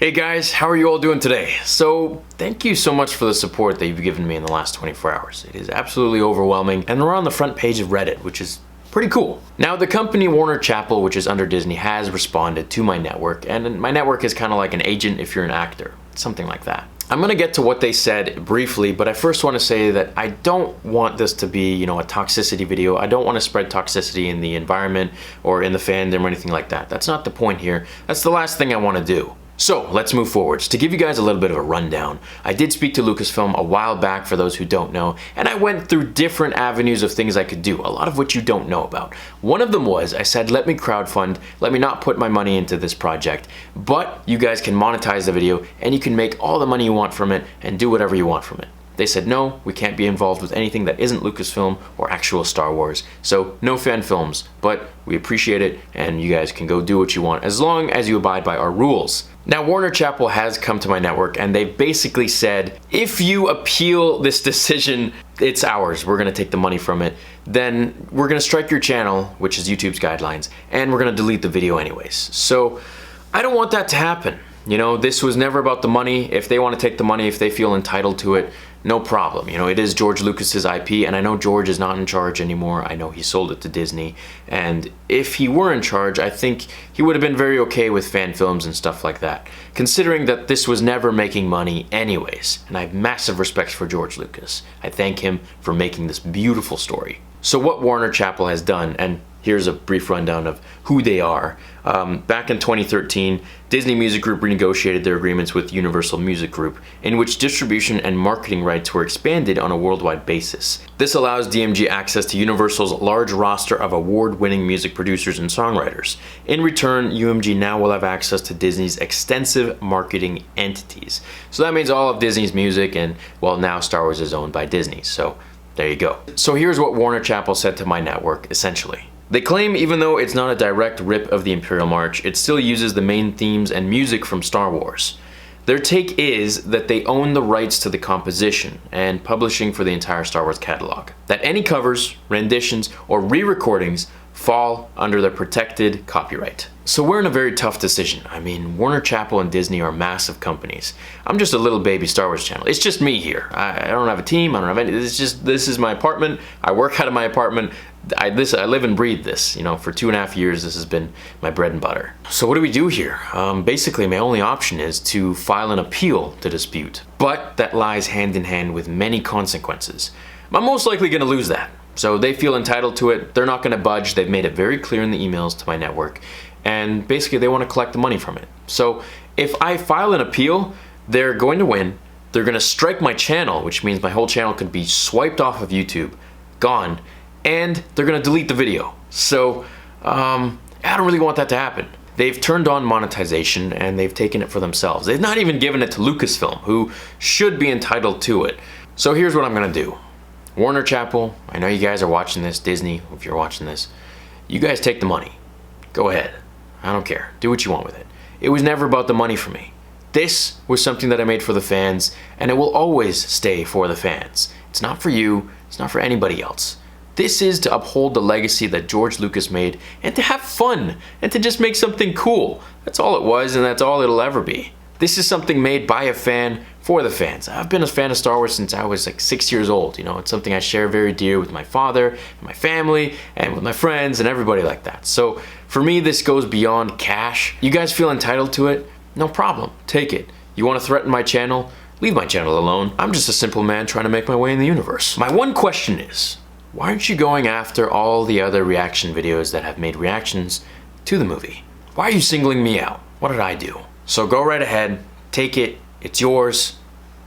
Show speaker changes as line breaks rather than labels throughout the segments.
Hey guys, how are you all doing today? So, thank you so much for the support that you've given me in the last 24 hours. It is absolutely overwhelming, and we're on the front page of Reddit, which is pretty cool. Now, the company Warner Chappell, which is under Disney, has responded to my network, and my network is kind of like an agent if you're an actor, something like that. I'm gonna get to what they said briefly, but I first want to say that I don't want this to be, a toxicity video. I don't want to spread toxicity in the environment or in the fandom or anything like that. That's not the point here. That's the last thing I want to do. So let's move forwards. To give you guys a little bit of a rundown, I did speak to Lucasfilm a while back for those who don't know, and I went through different avenues of things I could do, a lot of which you don't know about. One of them was, I said, let me crowdfund, let me not put my money into this project, but you guys can monetize the video and you can make all the money you want from it and do whatever you want from it. They said, no, we can't be involved with anything that isn't Lucasfilm or actual Star Wars, so no fan films, but we appreciate it and you guys can go do what you want as long as you abide by our rules. Now, Warner Chappell has come to my network and they basically said, if you appeal this decision, it's ours, we're gonna take the money from it, then we're gonna strike your channel, which is YouTube's guidelines, and we're gonna delete the video anyways. So I don't want that to happen. This was never about the money. If they want to take the money, if they feel entitled to it, no problem. It is George Lucas's IP, and I know George is not in charge anymore. I know he sold it to Disney, and if he were in charge, I think he would have been very okay with fan films and stuff like that, considering that this was never making money anyways, and I have massive respect for George Lucas. I thank him for making this beautiful story. So what Warner Chappell has done, and here's a brief rundown of who they are. Back in 2013, Disney Music Group renegotiated their agreements with Universal Music Group, in which distribution and marketing rights were expanded on a worldwide basis. This allows DMG access to Universal's large roster of award-winning music producers and songwriters. In return, UMG now will have access to Disney's extensive marketing entities. So that means all of Disney's music, and well, now Star Wars is owned by Disney, so there you go. So here's what Warner Chappell said to my network, essentially. They claim even though it's not a direct rip of the Imperial March, it still uses the main themes and music from Star Wars. Their take is that they own the rights to the composition and publishing for the entire Star Wars catalog. That any covers, renditions, or re-recordings fall under the protected copyright. So we're in a very tough decision. I mean, Warner Chappell and Disney are massive companies. I'm just a little baby Star Wars channel. It's just me here. I don't have a team, I don't have any, this is my apartment. I work out of my apartment. I live and breathe this, for 2.5 years this has been my bread and butter. So what do we do here? Basically my only option is to file an appeal to dispute, but that lies hand in hand with many consequences. I'm most likely gonna lose that. So they feel entitled to it, they're not gonna budge, they've made it very clear in the emails to my network, and basically they wanna collect the money from it. So if I file an appeal, they're going to win, they're gonna strike my channel, which means my whole channel could be swiped off of YouTube, gone, and they're gonna delete the video. So I don't really want that to happen. They've turned on monetization and they've taken it for themselves. They've not even given it to Lucasfilm, who should be entitled to it. So here's what I'm gonna do. Warner Chappell, I know you guys are watching this, Disney, if you're watching this, you guys take the money. Go ahead, I don't care, do what you want with it. It was never about the money for me. This was something that I made for the fans, and it will always stay for the fans. It's not for you, it's not for anybody else. This is to uphold the legacy that George Lucas made and to have fun and to just make something cool. That's all it was and that's all it'll ever be. This is something made by a fan for the fans. I've been a fan of Star Wars since I was like 6 years old. It's something I share very dear with my father and my family and with my friends and everybody like that. So for me, this goes beyond cash. You guys feel entitled to it? No problem, take it. You want to threaten my channel? Leave my channel alone. I'm just a simple man trying to make my way in the universe. My one question is, why aren't you going after all the other reaction videos that have made reactions to the movie? Why are you singling me out? What did I do? So go right ahead, take it, it's yours.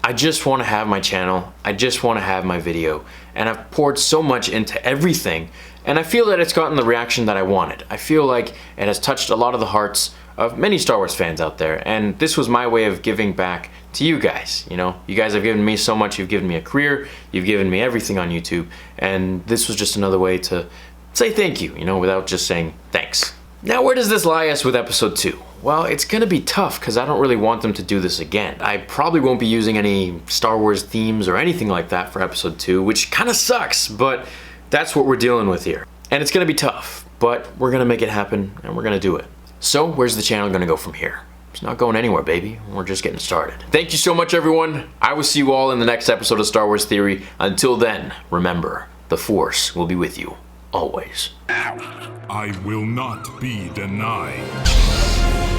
I just want to have my channel, I just want to have my video, and I've poured so much into everything, and I feel that it's gotten the reaction that I wanted. I feel like it has touched a lot of the hearts of many Star Wars fans out there, and this was my way of giving back to you guys. You guys have given me so much, you've given me a career, you've given me everything on YouTube, and this was just another way to say thank you, without just saying thanks. Now where does this lie us with episode 2? Well, it's gonna be tough because I don't really want them to do this again. I probably won't be using any Star Wars themes or anything like that for episode 2, which kind of sucks, but that's what we're dealing with here. And it's gonna be tough, but we're gonna make it happen and we're gonna do it. So where's the channel gonna go from here? It's not going anywhere, baby. We're just getting started. Thank you so much, everyone. I will see you all in the next episode of Star Wars Theory. Until then, remember, the Force will be with you, always.
I will not be denied.